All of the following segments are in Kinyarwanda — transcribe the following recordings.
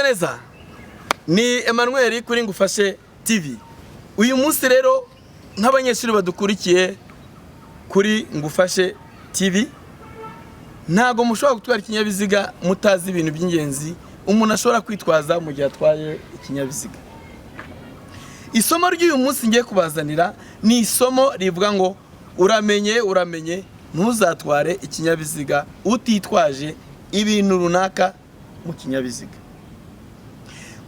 neza ni Emmanuel kuri Ngufashe TV. Uyu munsi rero nk'abanyeshuri badukurikiye kuri Ngufashe TV, ntago mushobora gutwara ikinyabiziga mutazi ibintu by'ingenzi umuntu ashobora kwitwaza mu gihe atwaye ikinyabiziga. Isomo ry'uyu munsi ngiye kubazanira ni isomo rivuga ngo uramenye ntuzatware ikinyabiziga utitwaje ibintu runaka mu kinyabiziga.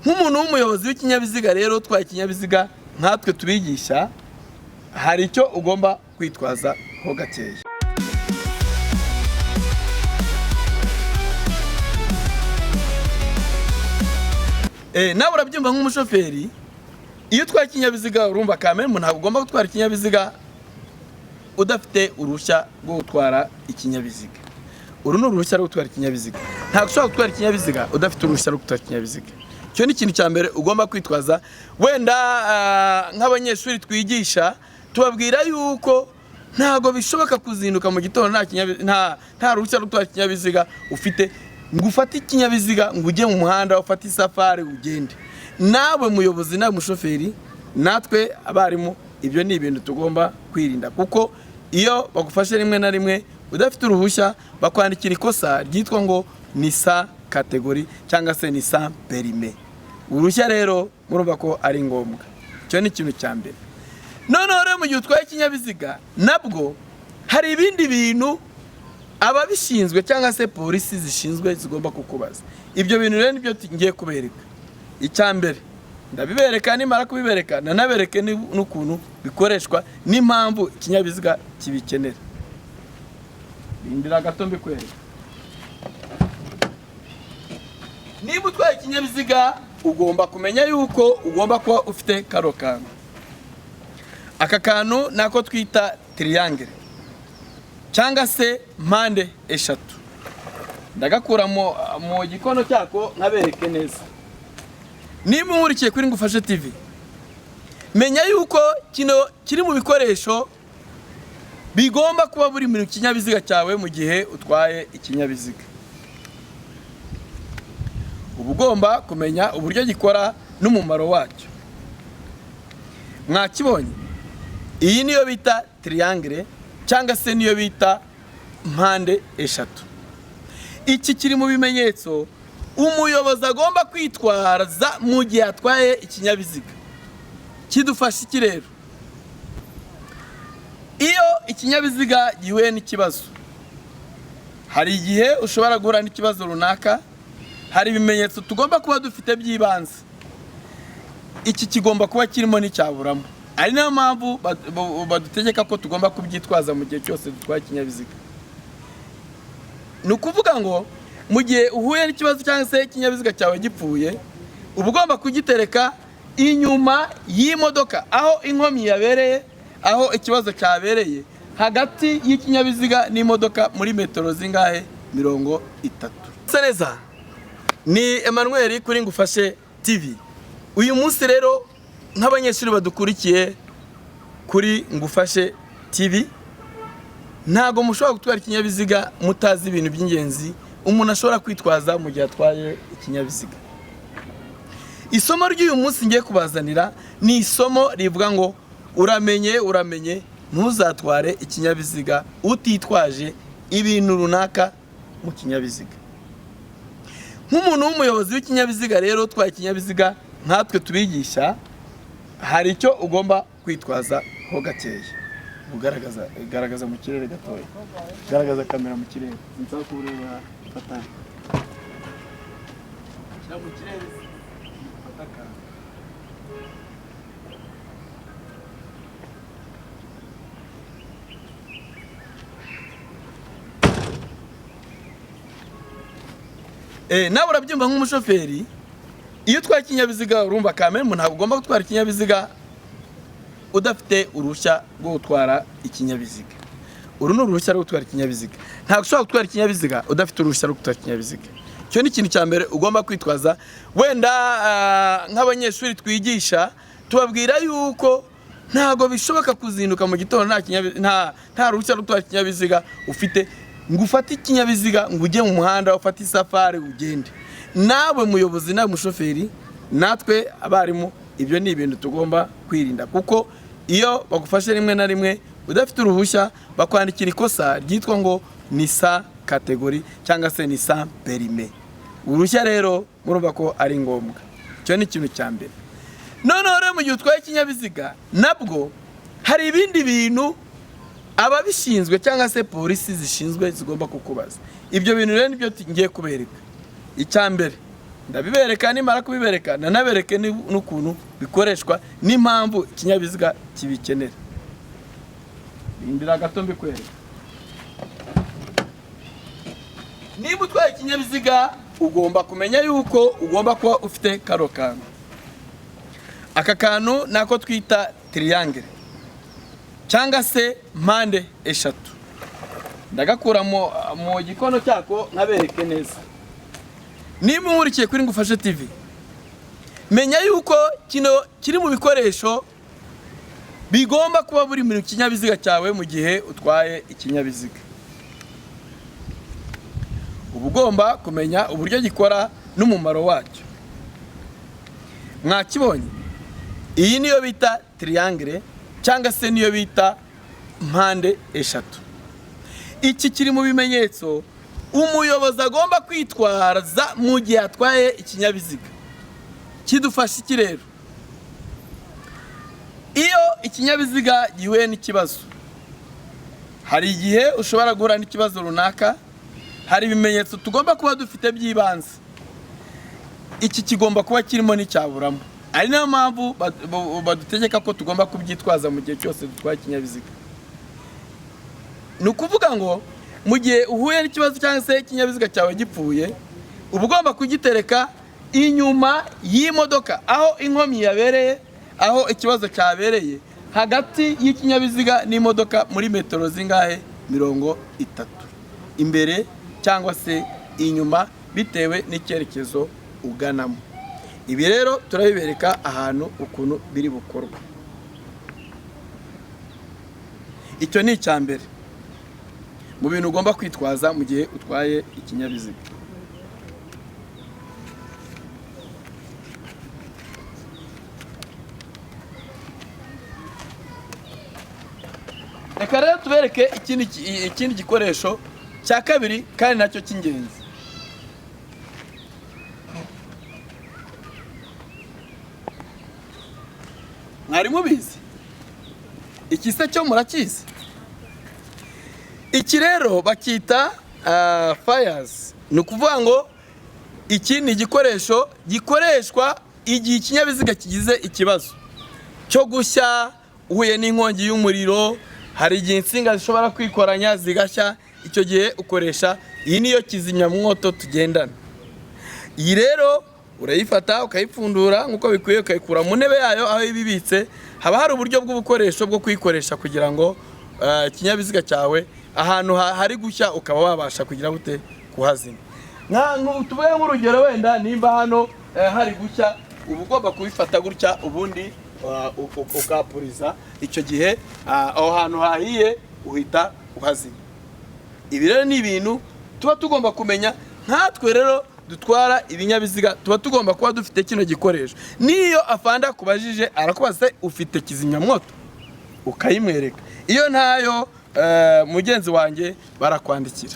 Nk'umuntu w'umuyobozi w'ikinyabiziga rero utwaye ikinyabiziga nkatwe tubigisha, hari icyo ugomba kwitwaza ho gakeya. Nawe urabyumva nk'umushoferi, iyo utwaye ikinyabiziga urumva kamere ntabwo ugomba gutwara ikinyabiziga udafite uruhushya rwo gutwara ikinyabiziga. Uru ni uruhushya rwo gutwara ikinyabiziga. Ntabwo ushobora gutwara ikinyabiziga udafite uruhushya rwo gutwara ikinyabiziga. Cyo ni ikintu cya mbere ugomba kwitwaza. Wenda nk'abanyeshuri twigisha tubabwira yuko ntago bishoboka kuzinduka mu gitondo nta ruhushya rwo gutwara ikinyabiziga ufite, ngo ufate ikinyabiziga ngo ujye mu muhanda ufate isafari ugende. Nawe muyobozi nawe mushoferi, natwe abarimu, ibyo ni ibintu tugomba kwirinda, kuko iyo bagufashe rimwe na rimwe udafite uruhushya bakwandikira ikosa ryitwa ngo ni sa kategori cyangwa se ni sa perime. Uruhushya rero murumva ko ari ngombwa. Cyo ni ikintu cya mbere. Noneho rero mu gihe utwaye ikinyabiziga nabwo hari ibindi bintu ababishinzwe cyangwa se polisi zishinzwe zigomba kukubaza. Ibyo bintu rero nibyo ngiye kubereka. Icya mbere ndabibereka, nimara kubibereka nanabereke n'ukuntu bikoreshwa n'impamvu ikinyabiziga kibikenera. Indira gato mbikwereka. Niba utwaye ikinyabiziga ugomba kumenya yuko ugomba kuba ufite karo kantu. Aka kantu nako twita triangle cyangwa se mpande eshatu. Ndagakura mu gikono cyako nkabereke neza. Niba nkurikiye kuri Ngufashe TV, menya yuko kino kiri mu bikoresho bigomba kuba buri mu kinyabiziga cyawe mu gihe utwaye ikinyabiziga. Uba ugomba kumenya uburyo gikora n'umumaro wacyo. Mwakibonye? Iyi niyo bita triangle cyangwa se niyo bita mpande eshatu. Iki kiri mu bimenyetso umuyobozi agomba kwitwaza mu gihe atwaye ikinyabiziga. Kidufasha iki rero? Iyo ikinyabiziga gihuye n'ikibazo, hari igihe ushobora guhura n'ikibazo runaka, hari ibimenyetso tugomba kuba dufite by'ibanze. Iki kigomba kuba kirimo n'icyaburamo. Ari nayo mpamvu badutegeka ko tugomba kubyitwaza mu gihe cyose dutwaye ikinyabiziga. Ni ukuvuga ngo mu gihe uhuye n'ikibazo cyangwa se ikinyabiziga cyawe gipfuye, uba ugomba kugitereka inyuma y'imodoka aho inkomyi yabereye, aho ikibazo cyabereye, hagati y'ikinyabiziga n'imodoka muri metero zingahe? 30. Neza ni Emmanuel kuri Ngufashe TV. Uyu munsi rero nk'abanyeshuri badukurikiye kuri Ngufashe TV, ntago mushobora gutwara ikinyabiziga mutazi ibintu by'ingenzi umuntu ashobora kwitwaza mu gihe atwaye ikinyabiziga. Isomo ry'uyu munsi ngiye kubazanira ni isomo rivuga ngo uramenye ntuzatware ikinyabiziga utitwaje ibintu runaka mu kinyabiziga. Nk'umuntu w'umuyobozi w'ikinyabiziga rero utwaye ikinyabiziga nkatwe tubigisha, hari icyo ugomba kwitwaza ho gakeya. Garagaza mu kirere gatoya. Garagaza kamera mu kirere. Nsaba kureba fatana. Shyira mu kirere. Fataka. Nawe urabyumva nk'umushoferi, iyo utwaye ikinyabiziga urumva kamere ntabwo ugomba gutwara ikinyabiziga udafite uruhushya rwo gutwara ikinyabiziga. Uru ni uruhushya rwo gutwara ikinyabiziga. Ntabwo ushobora gutwara ikinyabiziga udafite uruhushya rwo gutwara ikinyabiziga. Cyo ni ikintu cya mbere ugomba kwitwaza. Wenda nk'abanyeshuri twigisha tubabwira yuko ntago bishoboka kuzinduka mu gitondo nta ruhushya rwo gutwara ikinyabiziga ufite, ngo ufate ikinyabiziga ngo ujye mu muhanda ufate isafari ugende. nawe muyobozi nawe mushoferi natwe abarimu, ibyo ni ibintu tugomba kwirinda, kuko iyo bagufashe rimwe na rimwe udafite uruhushya bakwandikira ikosa ryitwa ngo ni sa kategori cyangwa se ni sa perime. Uruhushya rero murumva ko ari ngombwa. Cyo ni ikintu cya mbere. Noneho rero mu gihe utwaye ikinyabiziga nabwo hari ibindi bintu ababishinzwe cyangwa se polisi zishinzwe zigomba kukubaza. Ibyo bintu rero nibyo ngiye kubereka. Icya mbere ndabibereka, nimara kubibereka nanabereke n'ukuntu bikoreshwa n'impamvu ikinyabiziga kibikenera. Indira gato mbikwereka. Niba utwaye ikinyabiziga ugomba kumenya yuko ugomba kuba ufite karo kantu. Aka kantu nako twita triangle cyangwa se mpande eshatu. Ndagakura mu gikono cyako nkabereke neza. Niba nkurikiye kuri Ngufashe TV, menya yuko kino kiri mu bikoresho bigomba kuba buri mu kinyabiziga cyawe mu gihe utwaye ikinyabiziga. Uba ugomba kumenya uburyo gikora n'umumaro wacyo. Mwakibonye? Iyi niyo bita triangle cyangwa se niyo bita mpande eshatu. Iki kiri mu bimenyetso umuyobozi agomba kwitwaza mu gihe atwaye ikinyabiziga. Kidufasha iki rero? Iyo ikinyabiziga gihuye n'ikibazo, hari igihe ushobora guhura n'ikibazo runaka, hari ibimenyetso tugomba kuba dufite by'ibanze. Iki kigomba kuba kirimo n'icyaburamo. Ari nayo mpamvu badutegeka ko tugomba kubyitwaza mu gihe cyose dutwaye ikinyabiziga. Ni ukuvuga ngo mu gihe uhuye n'ikibazo cyangwa se ikinyabiziga cyawe gipfuye, uba ugomba kugitereka inyuma y'imodoka aho inkomyi yabereye, aho ikibazo cyabereye, hagati y'ikinyabiziga n'imodoka muri metero zingahe? 30 imbere cyangwa se inyuma bitewe n'icyerekezo uganamo. Ibi rero turabibereka ahantu ukuntu biri bukorwa. Icyo ni icya mbere mu bintu ugomba kwitwaza mu gihe utwaye ikinyabiziga. Reka rero tubereke ikindi gikoresho cya kabiri kandi nacyo cy'ingenzi. Mwari mubizi? Iki se cyo murakizi? Iki rero bakita fires. Ni ukuvuga ngo iki ni igikoresho gikoreshwa igihe ikinyabiziga kigize ikibazo cyo gushya, uhuye n'inkongi y'umuriro, hari igihe insinga zishobora kwikoranya zigashya. Icyo gihe ukoresha iyi niyo kizimyamwoto tugendana. Iyi rero urayifata ukayipfundura nkuko bikwiye, ukayikura mu ntebe yayo aho ibibitse. Haba hari uburyo bw'ubukoresho bwo kuyikoresha kugira ngo ikinyabiziga cyawe ahantu hari gushya ukaba wabasha kugira gute kuhazimya. Tuvuge nk'urugero wenda nimba hano hari gushya, uba ugomba kubifata gutya ubundi ukapuriza. Icyo gihe aho hantu hahiye uhita uhazimya. Ibi rero ni ibintu tuba tugomba kumenya. Nkatwe rero dutwara ibinyabiziga tuba tugomba kuba dufite kino gikoresho. Niyo afanda kubajije arakubaza ufite kizimyamwoto, ukayimwereka. Iyo ntayo mugenzi wanjye barakwandikira.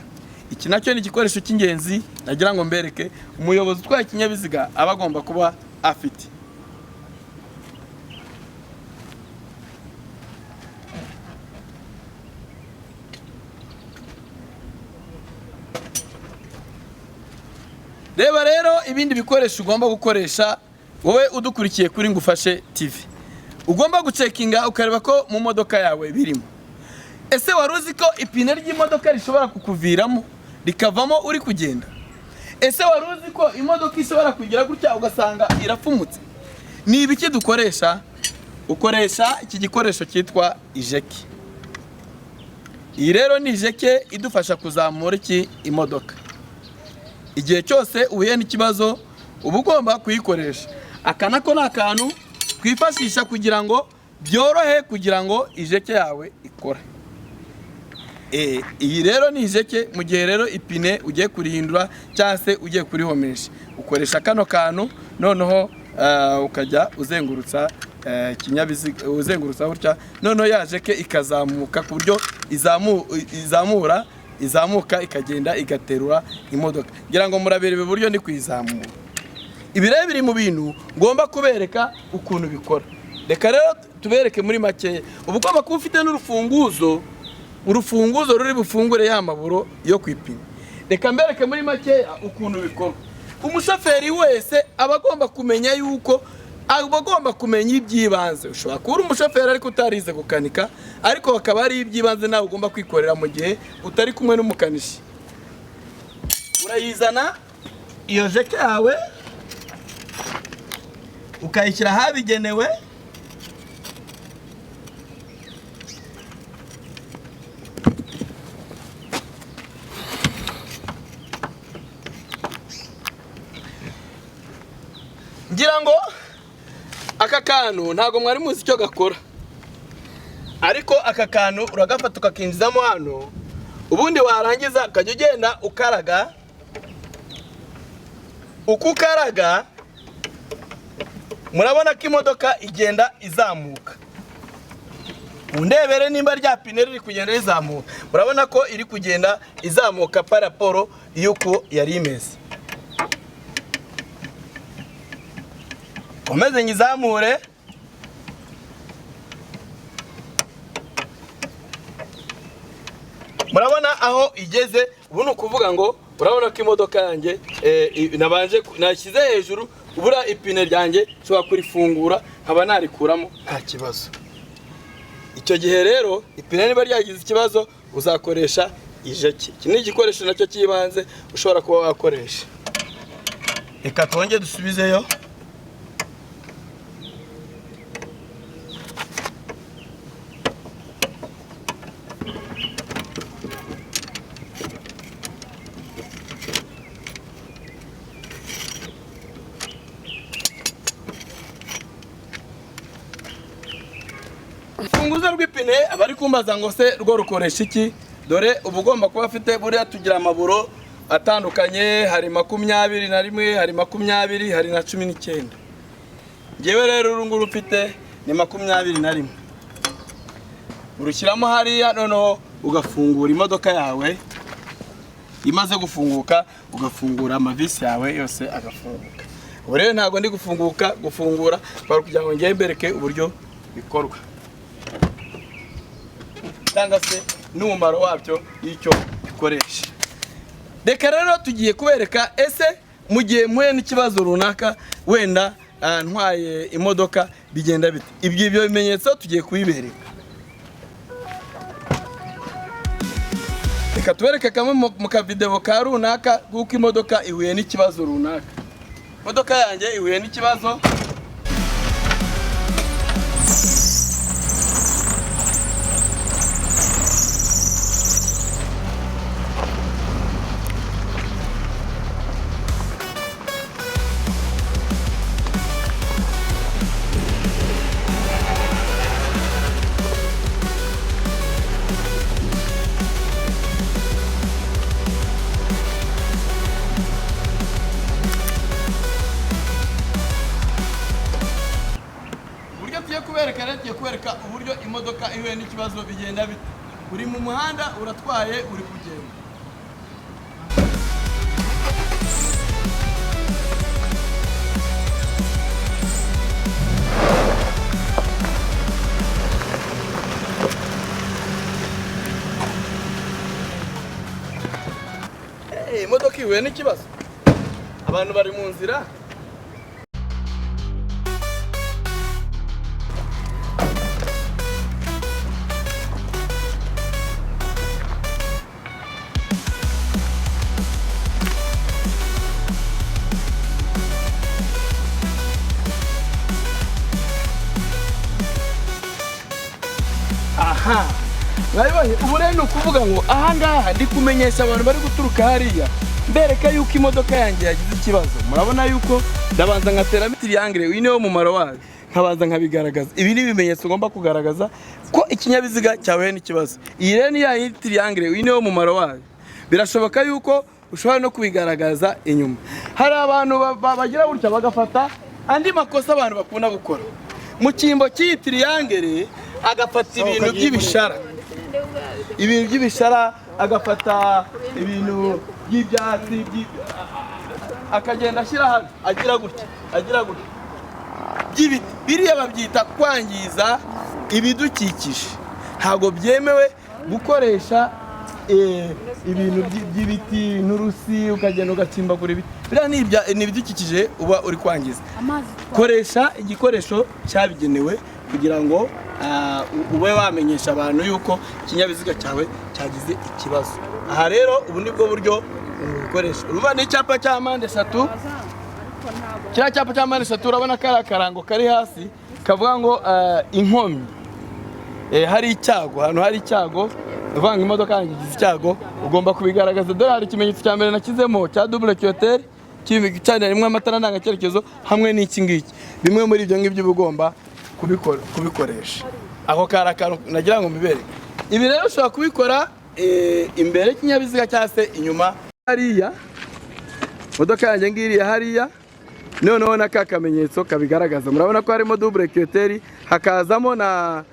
Iki nacyo ni igikoresho cy'ingenzi nagira ngo mbereke umuyobozi utwaye ikinyabiziga aba agomba kuba afite. Reba rero ibindi bikoresho ugomba gukoresha wowe udukurikiye kuri Ngufashe TV. Ugomba gucekinga ukareba ko mu modoka yawe birimo. Ese waruzi ko ipine ry'imodoka rishobora kukuviramo rikavamo uri kugenda? Ese waruzi ko imodoka ishobora kugira gutya ugasanga irapfumutse? Ni ibiki dukoresha? Ukoresha iki gikoresho cyitwa ijeki. Iyi rero ni ijeke idufasha kuzamura imodoka. Igihe cyose uhuye n'ikibazo uba ugomba kuyikoresha. Aka nako ni akantu twifashisha kugira ngo byorohe kugira ngo ijeke yawe ikore. iyi rero ni ijeke. Mu gihe rero ipine ugiye kurihindura cyangwa se ugiye kurihomesha, ukoresha kano kantu, noneho ukajya uzengurutsa ikinyabiziga, uzengurutsa gutya, noneho ya jeke ikazamuka ku buryo izamuka ikagenda igaterura imodoka. Ngira ngo murabere ibi buryo ndi kwizamura. Ibi rero biri mu bintu ngomba kubereka ukuntu bikora. Reka rero tubereke muri make. Ubu ugomba kuba ufite n'urufunguzo, urufunguzo ruri bufungure ya maburo yo kwipima. Reka mbereke muri make ukuntu bikora. Umushoferi wese aba agomba kumenya yuko, aba agomba kumenya iby'ibanze. Ushobora kuba uri umushoferi ariko utarize gukanika, ariko bakaba ari iby'ibanze nawe ugomba kwikorera mu gihe utari kumwe n'umukanishi. Urayizana iyo jeke yawe ukayishyira ahabigenewe, ngira ngo aka kantu ntago mwari muzi icyo gakora, ariko aka kantu uragafata ukakinjizamo hano, ubundi warangiza ukajya ugenda ukaraga. Uko ukaraga murabona ko imodoka igenda izamuka. Undebere nimba rya pine riri kugenda rizamuka, murabona ko iri kugenda izamuka paraporo yuko yari imeze. Komeze nyizamure. Murabona aho igeze. Ubu ni ukuvuga ngo urabona ko imodoka yanjye nabanje nashyize hejuru, ubura ipine ryanjye nshobora kurifungura nkaba narikuramo nta kibazo. Icyo gihe rero ipine niba ryagize ikibazo uzakoresha ijeke. Iki ni igikoresho nacyo cy'ibanze ushobora kuba wakoresha. Reka twongere dusubizeyo. Urufunguzo rw'ipine abari kumbaza ngo se rwo rukoresha iki? Dore uba ugomba kuba afite, buriya tugira amaburo atandukanye, hari 21, hari 20, hari na 19. Ngewe rero uru nguru ufite ni 21. Urushyiramo hariya, noneho ugafungura imodoka yawe. Imaze gufunguka ugafungura amavisi yawe yose agafunguka. Ubu rero ntabwo ndi gufungura bari kugira ngo ngiye mbereke uburyo bikorwa, cyangwa se n'umumaro wabyo y'icyo bikoresha. Reka rero tugiye kubereka ese mu gihe muhe n'ikibazo runaka, wenda ntwaye imodoka bigenda bite. Ibyo bimenyetso tugiye kubibereka. Reka tubereke kamwe mu kavideo ka runaka kuko imodoka ihuye n'ikibazo runaka. Imodoka yanjye ihuye n'ikibazo. Kubereka uburyo imodoka ihuye n'ikibazo bigenda bite. Uri mu muhanda uratwaye, uri kugenda. Imodoka ihuye n'ikibazo, abantu bari mu nzira. Mwabibonye, ubu rero ni ukuvuga ngo ahangaha ndi kumenyesha abantu bari guturuka hariya, mbereka yuko imodoka yanjye yagize ikibazo. Murabona yuko ndabanza nkateramo triangle, uyu niwo mumaro wayo. nkabanza nkabigaragaza. Ibi ni ibimenyetso ugomba kugaragaza ko ikinyabiziga cyahuye n'ikibazo. Iyi rero ni ya triangle, uyu niwo mumaro wayo. Birashoboka yuko ushobora no kubigaragaza inyuma. Hari abantu bagira gutya bagafata andi makosa abantu bakunda gukora mu cyimbo cy'iyi triangle, agafata ibintu by'ibishara, agafata ibintu by'ibyatsi akagenda ashyira hano, agira gutya by'ibiti. Biriya babyita kwangiza ibidukikije. Ntabwo byemewe gukoresha ibintu by'ibiti n'urusi ukagenda ugatsimbagura ibiti. Biriya ni ibidukikije uba uri kwangiza. Koresha igikoresho cyabigenewe kugira ngo ube wamenyesha abantu yuko ikinyabiziga cyawe cyagize ikibazo. Aha rero ubu ni bwo buryo ukoresha. Urumva ni icyapa cya mpande eshatu. Kiriya cyapa cya mpande eshatu urabona ko ari akarango kari hasi kavuga ngo inkomyi. Hari icyago, ahantu hari icyago, uvanga imodoka yangize icyago, ugomba kubigaragaza. Dore hari ikimenyetso cya mbere nakizemo cya double cutter, cyane rimwe amatara ndanga cyerekezo hamwe n'iki ngiki. Bimwe muri ibyo ngibyo ugomba kubikoresha. Aho kari akantu nagira ngo mbibere. Ibi rero ushobora kubikora imbere y'ikinyabiziga cyangwa se inyuma. Hariya imodoka yanjye ngiriya hariya, noneho n'aka kamenyetso kabigaragaza. Murabona ko harimo double cutter, hakazamo na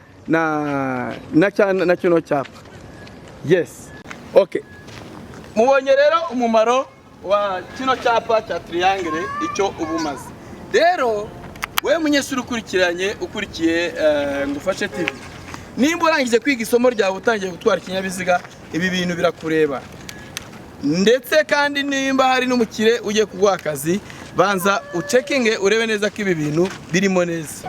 kino cyapa. Yes. Okay. Mubonye rero umumaro wa kino cyapa cya triangle icyo ubumaze. Rero we munyeshuri ukurikiye Ngufashe TV, nimba urangije kwiga isomo ryawe utangiye gutwara ikinyabiziga, ibi bintu birakureba. Ndetse kandi nimba hari n'umukire ugiye kuguha akazi, banza ucekinge urebe neza ko ibi bintu birimo neza.